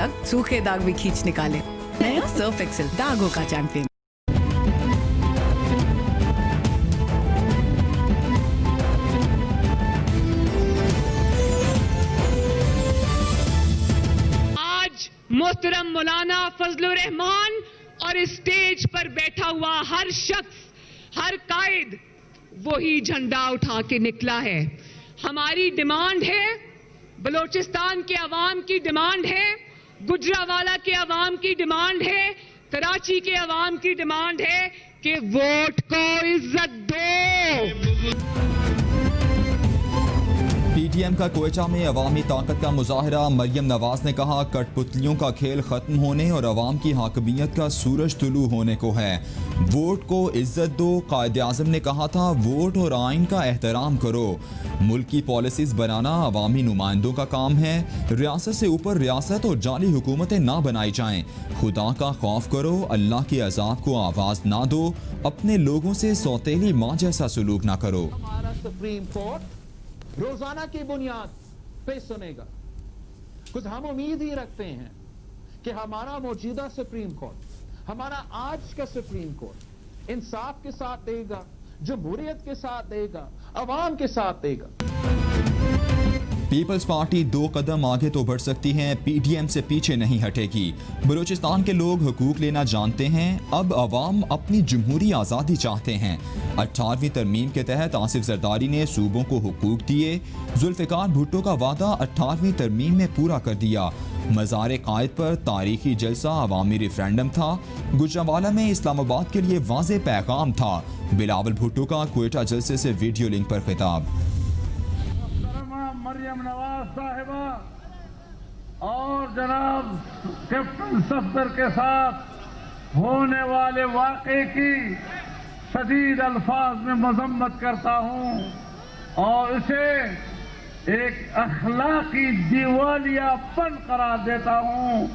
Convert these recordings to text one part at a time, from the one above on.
सूखे दाग भी खींच निकाले। नया सर्फ एक्सेल दागों का चैंपियन। आज मोहतरम मौलाना फजलुर रहमान और इस स्टेज पर बैठा हुआ हर शख्स, हर कायद वही झंडा उठा के निकला है। हमारी डिमांड है, बलोचिस्तान के अवाम की डिमांड है, गुजरावाला के अवाम की डिमांड है, कराची के अवाम की डिमांड है कि वोट को इज्जत दो। पीटीएम का क्वेटा में अवामी ताकत का मुजाहरा। मरियम नवाज ने कहा कठपुतलियों का खेल खत्म होने और अवाम की हाकमियत का सूरज तुलू होने को है। वोट को इज्जत दो। कायद आज़म ने कहा था वोट और आइन का एहतराम करो। मुल्क की पॉलिसीज बनाना अवामी नुमाइंदों का काम है। रियासत से ऊपर रियासत और जाली हुकूमतें ना बनाई जाएं। खुदा का खौफ करो, अल्लाह के अजाब को आवाज़ ना दो, अपने लोगों से सौतेली माँ जैसा सलूक ना करो। हमारा सुप्रीम कोर्ट रोजाना की बुनियाद पे सुनेगा। कुछ हम उम्मीद ही रखते हैं कि हमारा मौजूदा सुप्रीम कोर्ट, हमारा आज का सुप्रीम कोर्ट इंसाफ के साथ देगा, जमहूरियत के साथ देगा, अवाम के साथ देगा। पीपल्स पार्टी 2 कदम आगे तो बढ़ सकती है, पीटीएम से पीछे नहीं हटेगी। बलूचिस्तान के लोग हुकूक लेना जानते हैं, अब अवाम अपनी जमहूरी आज़ादी चाहते हैं। 18वीं तरमीम के तहत आसिफ जरदारी ने सूबों को हुकूक दिए। जुल्फ़िकार भुट्टो का वादा 18वीं तरमीम में पूरा कर दिया। मज़ार कायद पर तारीखी जलसा अवामी रेफरेंडम था। गुजरावाला में इस्लामाबाद के लिए वाज़े पैगाम था। बिलावल भुट्टो का क्वेटा जलसे से वीडियो लिंक पर खिताब। मरियम नवाज साहिबा और जनाब कैप्टन सफदर के साथ होने वाले वाक़े की शदीद अल्फाज में मजम्मत करता हूँ और इसे एक अखलाकी दिवालियापन करार देता हूँ।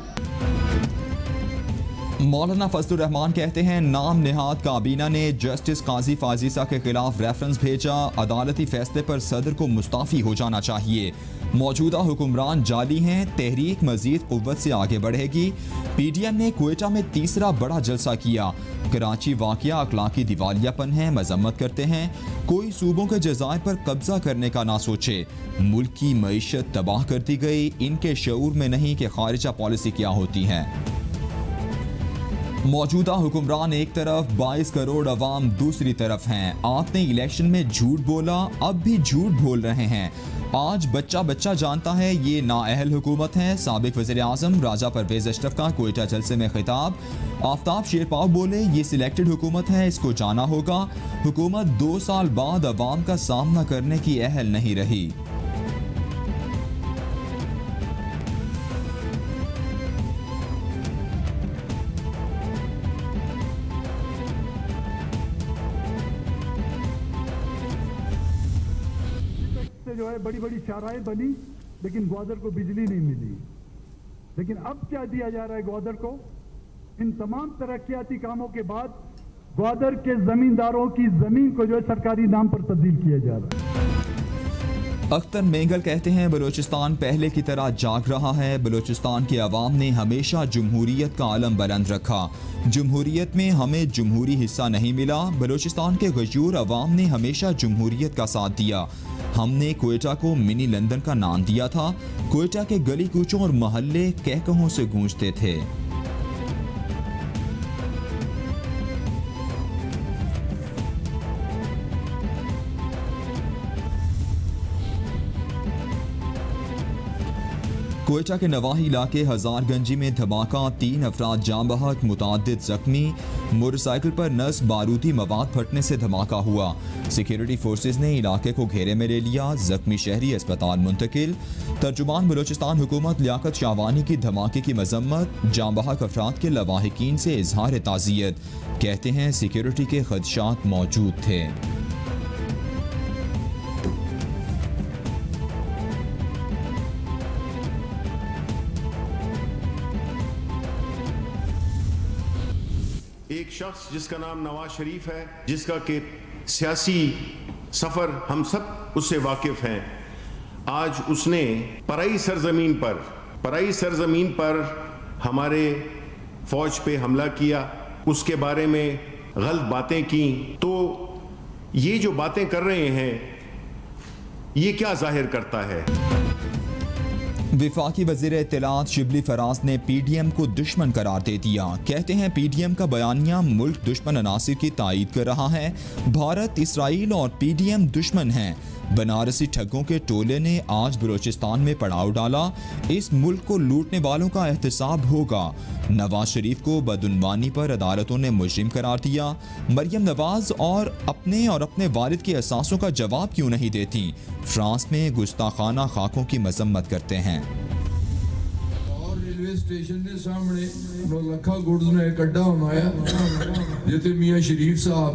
मौलाना फजलुर रहमान कहते हैं नाम निहाद काबीना ने जस्टिस काजी फाजीसा के खिलाफ रेफरेंस भेजा। अदालती फैसले पर सदर को मुस्ताफी हो जाना चाहिए। मौजूदा हुक्मरान जाली हैं, तहरीक मजीद कुव्वत से आगे बढ़ेगी। पीटीएम ने क्वेटा में तीसरा बड़ा जलसा किया। कराची वाकया अखलाकी दिवालियापन है, मजम्मत करते हैं। कोई सूबों के जजायर पर कब्जा करने का ना सोचे। मुल्क की मईशत तबाह कर दी गई, इनके शऊर में नहीं कि खारिजा पॉलिसी क्या होती है। मौजूदा हुक्मरान एक तरफ, 22 करोड़ अवाम दूसरी तरफ हैं। आपने इलेक्शन में झूठ बोला, अब भी झूठ बोल रहे हैं। आज बच्चा बच्चा जानता है ये नाअहल हुकूमत है। साबिक वज़ीर आज़म राजा परवेज अशरफ का क्वेटा जलसे में खिताब। आफ्ताब शेरपाव बोले ये सिलेक्टेड हुकूमत है, इसको जाना होगा। हुकूमत 2 साल बाद अवाम का सामना करने की अहल नहीं रही। जो है बड़ी बड़ी शाहराहें बनी लेकिन ग्वादर को बिजली नहीं मिली। लेकिन अब क्या दिया जा रहा है ग्वादर को? इन तमाम तरक्याती कामों के बाद ग्वादर के जमींदारों की जमीन को जो है सरकारी नाम पर तब्दील किया जा रहा है। अख्तर मेंगल कहते हैं बलूचिस्तान पहले की तरह जाग रहा है। बलूचिस्तान के अवाम ने हमेशा जमहूरियत का आलम बुलंद रखा। जमहूरियत में हमें जमहूरी हिस्सा नहीं मिला। बलूचिस्तान के गयूर अवाम ने हमेशा जमहूरियत का साथ दिया। हमने क्वेटा को मिनी लंदन का नाम दिया था। क्वेटा के गली कूचों और मोहल्ले कहकहों से गूंजते थे। क्वेटा के नवाही इलाके हजारगंजी में धमाका, 3 अफराद जाम बहक, मुताद्दिद जख्मी। मोटरसाइकिल पर नस बारूदी मवाद फटने से धमाका हुआ। सिक्योरिटी फोर्सेज ने इलाके को घेरे में ले लिया। जख्मी शहरी अस्पताल मुंतकिल। तर्जुमान बलूचिस्तान हुकूमत लियाकत शाहवानी की धमाके की मजम्मत। जाम बहक अफराद के लवाहिकीन से इजहार ताज़ियत। कहते हैं सिक्योरिटी के खदशात मौजूद थे। एक शख्स जिसका नाम नवाज शरीफ है, जिसका कि सियासी सफ़र हम सब उससे वाकिफ़ हैं, आज उसने पराई सरजमीन पर पराई सरजमीन पर हमारे फौज पे हमला किया, उसके बारे में गलत बातें की, तो ये जो बातें कर रहे हैं ये क्या जाहिर करता है? विफाकी वज़ीर इत्तलात शिबली फराज ने पीडीएम को दुश्मन करार दे दिया। कहते हैं पीडीएम का बयानिया मुल्क दुश्मन अनासिर की तायीद कर रहा है। भारत, इसराइल और पीडीएम दुश्मन हैं। बनारसी ठगों के टोले ने आज बलोचिस्तान में पड़ाव डाला। इस मुल्क को लूटने वालों का एहतसाब होगा। नवाज शरीफ को बदउनवानी पर अदालतों ने मुजरिम करार दिया। मरियम नवाज और अपने वालिद के एहसासों का जवाब क्यों नहीं देती? फ्रांस में गुस्ताखाना खाकों की मजम्मत करते हैं। और रेलवे स्टेशन के सामने नौलखा गुड्स ने एक अड्डा बनाया जिथे मियां शरीफ साहब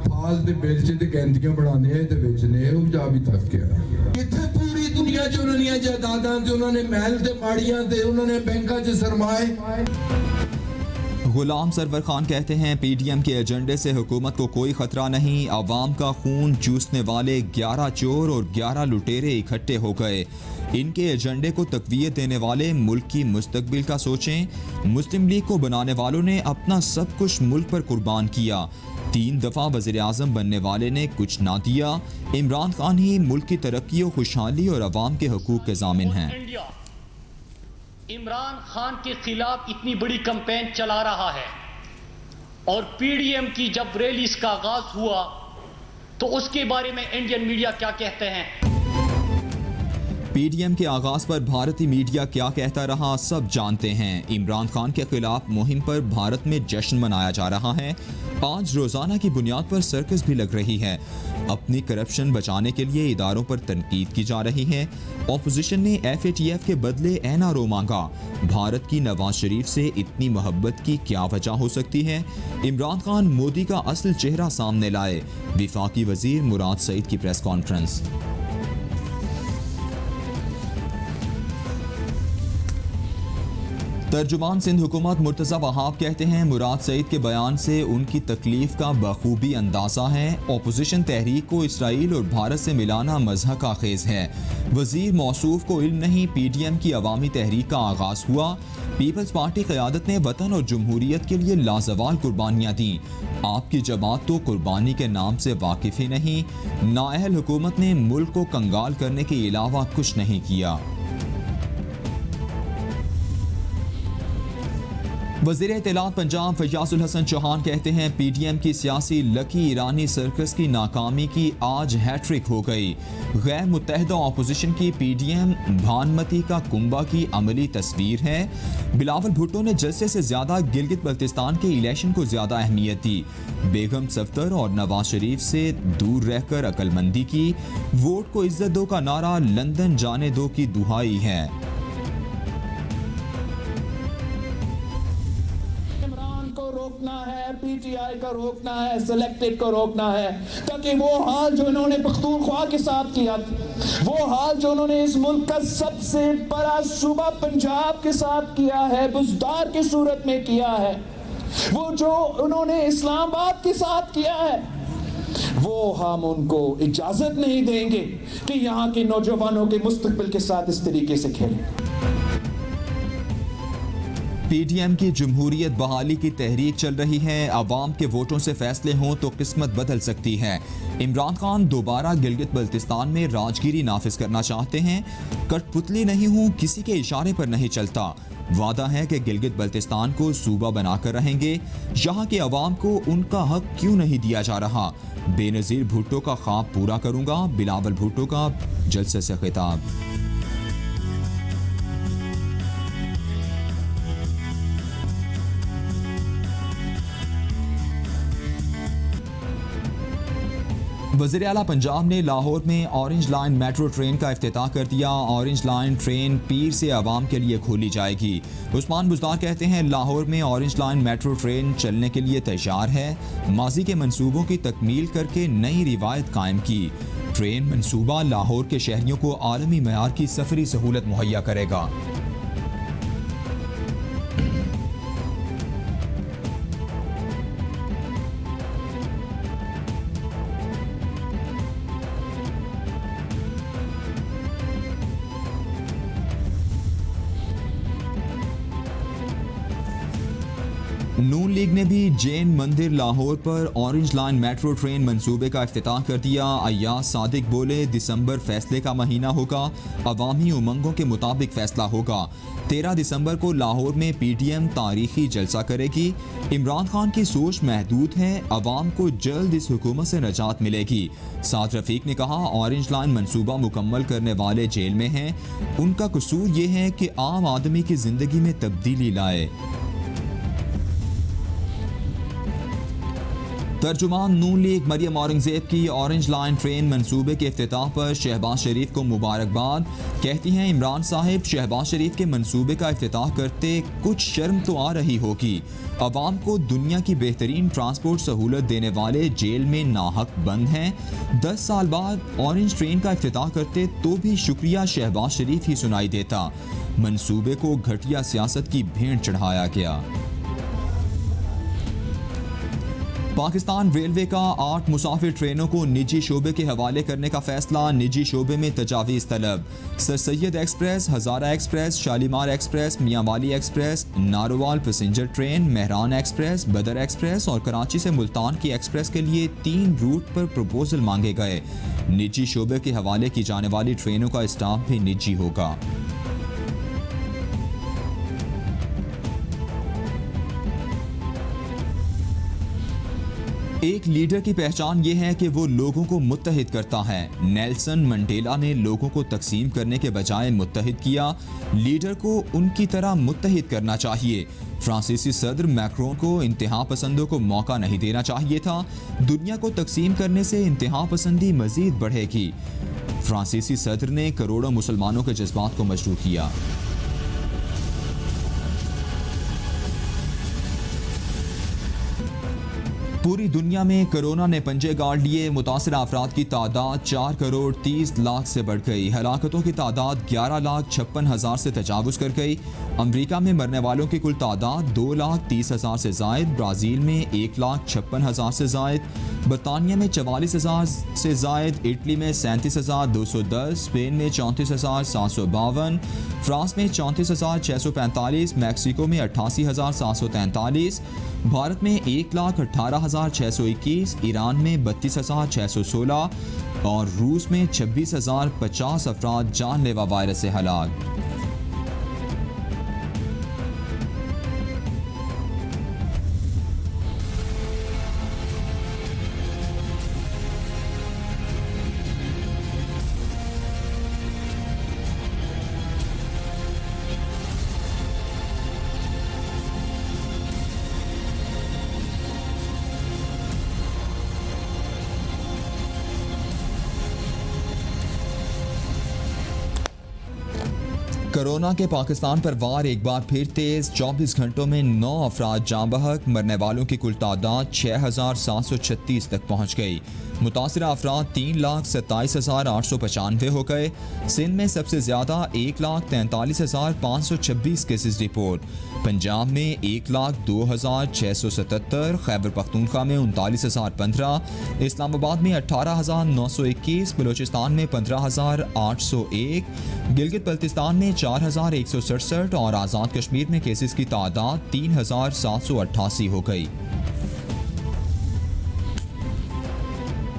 फाल ते बेलचे ते गैंदियां बनाने ते बेचने, वो जा भी थक गया। इत्थे पूरी दुनिया च उन्होंने जायदादां ते उन्होंने महल ते माड़ियां ते उन्होंने बैंकां च सरमाए। गुलाम सरवर खान कहते हैं पीडीएम के एजेंडे से हुकूमत को कोई खतरा नहीं। आवाम का खून चूसने वाले 11 चोर और 11 लुटेरे इकट्ठे हो गए। इनके एजेंडे को तक़वियत देने वाले मुल्क की मुस्तकबिल का सोचें। मुस्लिम लीग को बनाने वालों ने अपना सब कुछ मुल्क पर कुर्बान किया। 3 दफ़ा वज़ीर आज़म बनने वाले ने कुछ ना दिया। इमरान खान ही मुल्क की तरक्की और खुशहाली और अवाम के हकूक़ के ज़ामिन हैं। इमरान खान के खिलाफ इतनी बड़ी कैंपेन चला रहा है और पीडीएम की जब रैली का आगाज हुआ तो उसके बारे में इंडियन मीडिया क्या कहते हैं? पीडीएम के आगाज पर भारतीय मीडिया क्या कहता रहा सब जानते हैं। इमरान खान के खिलाफ मुहिम पर भारत में जश्न मनाया जा रहा है। आज रोजाना की बुनियाद पर सर्कस भी लग रही है। अपनी करप्शन बचाने के लिए इदारों पर तनकीद की जा रही है। ऑपोजिशन ने FATF के बदले NRO मांगा। भारत की नवाज शरीफ से इतनी मोहब्बत की क्या वजह हो सकती है? इमरान खान मोदी का असल चेहरा सामने लाए। विफाकी वजीर मुराद सईद की प्रेस कॉन्फ्रेंस। तर्जुमान सिंध हुकूमत मुर्तज़ा वहाब कहते हैं मुराद सईद के बयान से उनकी तकलीफ का बखूबी अंदाज़ा है। ऑपोजिशन तहरीक को इसराइल और भारत से मिलाना मज़हक़ का खेज़ है। वज़ीर मौसूफ को इल्म नहीं, पीडीएम की अवामी तहरीक का आगाज़ हुआ। पीपल्स पार्टी क़यादत ने वतन और जमहूरियत के लिए लाजवाल कुर्बानियाँ दी। आपकी जमात तो कुर्बानी के नाम से वाकिफ़ ही नहीं। नाअहल हुकूमत ने मुल्क को कंगाल करने के अलावा कुछ नहीं किया। वज़ीर इत्तलात पंजाब फयाजुल हसन चौहान कहते हैं पीडीएम की सियासी लकी ईरानी सर्कस की नाकामी की आज हैट्रिक हो गई। गैर मुत्तहदा ऑपोजिशन की पीडीएम भानमती का कुंबा की अमली तस्वीर है। बिलावल भुट्टो ने जलसे से ज्यादा गिलगित बल्तिस्तान के इलेक्शन को ज्यादा अहमियत दी। बेगम सफ्तर और नवाज शरीफ से दूर रहकर अक्लमंदी की। वोट को इज्जत दो का नारा लंदन जाने दो की दुहाई है। रोकना है, पीटीआई को रोकना है, सिलेक्टेड को रोकना है, ताकि वो हाल जो इन्होंने पख्तूनख्वा के साथ किया, वो हाल जो उन्होंने इस मुल्क का सबसे बड़ा सूबा पंजाब के साथ किया है, बुज़दार की सूरत में किया है, वो जो उन्होंने इस्लामाबाद के साथ किया है, वो हम उनको इजाजत नहीं देंगे कि यहाँ के नौजवानों के मुस्तकबिल के साथ इस तरीके से खेलें। पीडीएम की जमहूरियत बहाली की तहरीक चल रही है। अवाम के वोटों से फैसले हों तो किस्मत बदल सकती है। इमरान खान दोबारा गिलगित बल्तिस्तान में राजगिरी नाफिज करना चाहते हैं। कठपुतली नहीं हूँ, किसी के इशारे पर नहीं चलता। वादा है कि गिलगित बल्तिस्तान को सूबा बनाकर रहेंगे। यहाँ के अवाम को उनका हक क्यों नहीं दिया जा रहा? बेनज़ीर भुट्टो का ख्वाब पूरा करूँगा। बिलावल भुट्टो का जलसे से खिताब। वज़ीर आला पंजाब ने लाहौर में ऑरेंज लाइन मेट्रो ट्रेन का इफ्तिताह कर दिया। ऑरेंज लाइन ट्रेन पीर से आवाम के लिए खोली जाएगी। उस्मान बुज़दार कहते हैं लाहौर में ऑरेंज लाइन मेट्रो ट्रेन चलने के लिए तैयार है। माजी के मंसूबों की तकमील करके नई रिवायत कायम की। ट्रेन मंसूबा लाहौर के शहरियों को आलमी मयार की सफरी सहूलत मुहैया करेगा। नून लीग ने भी जैन मंदिर लाहौर पर ऑरेंज लाइन मेट्रो ट्रेन मंसूबे का इफ्तिताह कर दिया। अय्याज सादिक बोले, दिसंबर फैसले का महीना होगा, अवामी उमंगों के मुताबिक फैसला होगा। 13 दिसंबर को लाहौर में पीटीएम तारीखी जलसा करेगी। इमरान खान की सोच महदूद है, अवाम को जल्द इस हुकूमत से निजात मिलेगी। साद रफीक ने कहा, ऑरेंज लाइन मंसूबा मुकम्मल करने वाले जेल में हैं, उनका कसूर ये है कि आम आदमी की जिंदगी में तब्दीली लाए। तर्जुमान नून लीग मरियम औरंगजेब की ऑरेंज लाइन ट्रेन मंसूबे के इफ्तिताह पर शहबाज शरीफ को मुबारकबाद। कहती हैं, इमरान साहिब शहबाज शरीफ के मंसूबे का इफ्तिताह करते कुछ शर्म तो आ रही होगी। अवाम को दुनिया की बेहतरीन ट्रांसपोर्ट सहूलत देने वाले जेल में नाहक बंद हैं। 10 साल बाद ऑरेंज ट्रेन का इफ्तिताह करते तो भी शुक्रिया शहबाज शरीफ ही सुनाई देता। मंसूबे को घटिया सियासत की भेंट चढ़ाया गया। पाकिस्तान रेलवे का 8 मुसाफिर ट्रेनों को निजी शोबे के हवाले करने का फैसला। निजी शोबे में तजावीज़ तलब। Sir Syed express, Hazara express, Shalimar express, Mianwali express, Narowal passenger train, Mehran express, Badar express और कराची से मुल्तान की एक्सप्रेस के लिए 3 रूट पर प्रपोजल मांगे गए। निजी शोबे के हवाले की जाने वाली ट्रेनों का स्टाफ भी निजी होगा। एक लीडर की पहचान ये है कि वो लोगों को मुत्तहिद करता है। नेल्सन मंडेला ने लोगों को तकसीम करने के बजाय मुत्तहिद किया। लीडर को उनकी तरह मुत्तहिद करना चाहिए। फ्रांसीसी सदर मैक्रोन को इंतहा पसंदों को मौका नहीं देना चाहिए था। दुनिया को तकसीम करने से इंतहा पसंदी मजीद बढ़ेगी। फ्रांसीसी सदर ने करोड़ों मुसलमानों के जज्बात को मजरूह किया। पूरी दुनिया में कोरोना ने पंजे गाड़ लिए। मुतासिर अफराद की तादाद 4 करोड़ 30 लाख से बढ़ गई। हलाकतों की तादाद 11,56,000 से तजावुज़ कर गई। अमरीका में मरने वालों की कुल तादाद 2,30,000 से ज़ायद। ब्राज़ील में 1,56,000 से ज़ायद। बरतानिया में 44,000 से ज़ायद। इटली में 37,210। स्पेन में 34,752। फ्रांस में 34,645। मैक्सिको में 88,743। भारत में 1,18,621। ईरान में 32,616 और रूस में 26,050 अफराद जानलेवा वायरस से हलाक। कोरोना के पाकिस्तान पर वार एक बार फिर तेज। 24 घंटों में 9 अफराद जाँ बहक। मरने वालों की कुल तादाद 6,736 तक पहुँच गई। मुतासिर अफराद 3,27,895 हो गए। सिंध में सबसे ज़्यादा 1,43,526 केसेस रिपोर्ट। पंजाब में 1,02,677। खैबर पख्तूनख्वा में 39,015। इस्लामाबाद में 18,921। बलोचिस्तान में 15,801। गिलगित बल्तिस्तान में 4,167 और आज़ाद कश्मीर में केसेस की तादाद 3,788 हो गई।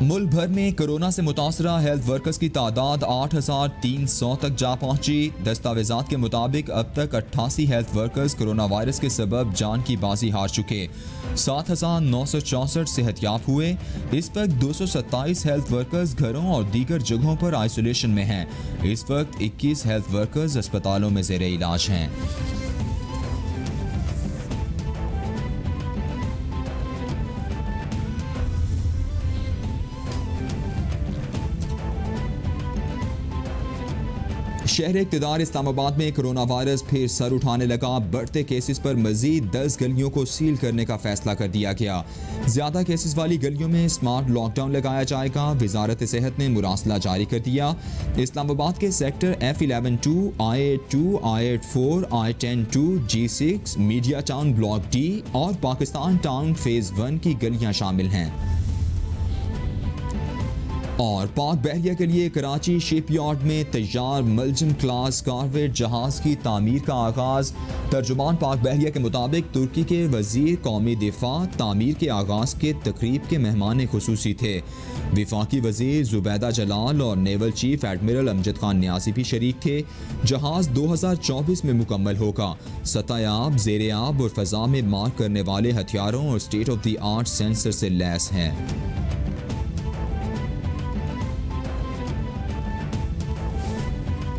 मुल्क भर में कोरोना से मुतासरा हेल्थ वर्कर्स की तादाद 8,300 तक जा पहुंची। दस्तावेजात के मुताबिक अब तक 88 हेल्थ वर्कर्स कोरोना वायरस के सबब जान की बाजी हार चुके। 7,964 सेहतयाब हुए। इस वक्त 227 हेल्थ वर्कर्स घरों और दीगर जगहों पर आइसोलेशन में हैं। इस वक्त 21 हेल्थ वर्कर्स अस्पतालों में ज़ेरे इलाज हैं। शहर इक़्तिदार इस्लामाबाद में कोरोना वायरस फिर सर उठाने लगा। बढ़ते केसेस पर मजीद 10 गलियों को सील करने का फैसला कर दिया गया। ज़्यादा केसेस वाली गलियों में स्मार्ट लॉकडाउन लगाया जाएगा। वजारत सेहत ने मुरासला जारी कर दिया। इस्लामाबाद के sector F11-2, I-8-2, I-8-4, I-10-2, G6, media town block D और पाकिस्तान टाउन फेज़ 1 की गलियाँ शामिल हैं। और पाक बहरिया के लिए कराची शिपयार्ड में तैयार मलजम क्लास कारवेट जहाज की तामीर का आगाज। तर्जुमान पाक बहरिया के मुताबिक तुर्की के वजीर कौमी दिफा तामीर के आगाज के तकरीब के मेहमान खुसूसी थे। विफाकी वजीर जुबैदा जलाल और naval chief admiral Amjad Khan Niazi भी शरीक थे। जहाज 2024 में मुकम्मल होगा। सतह-ए-आब, ज़ेर-ए-आब और फ़ज़ा में मार करने वाले हथियारों और state of the art sensor से लैस है।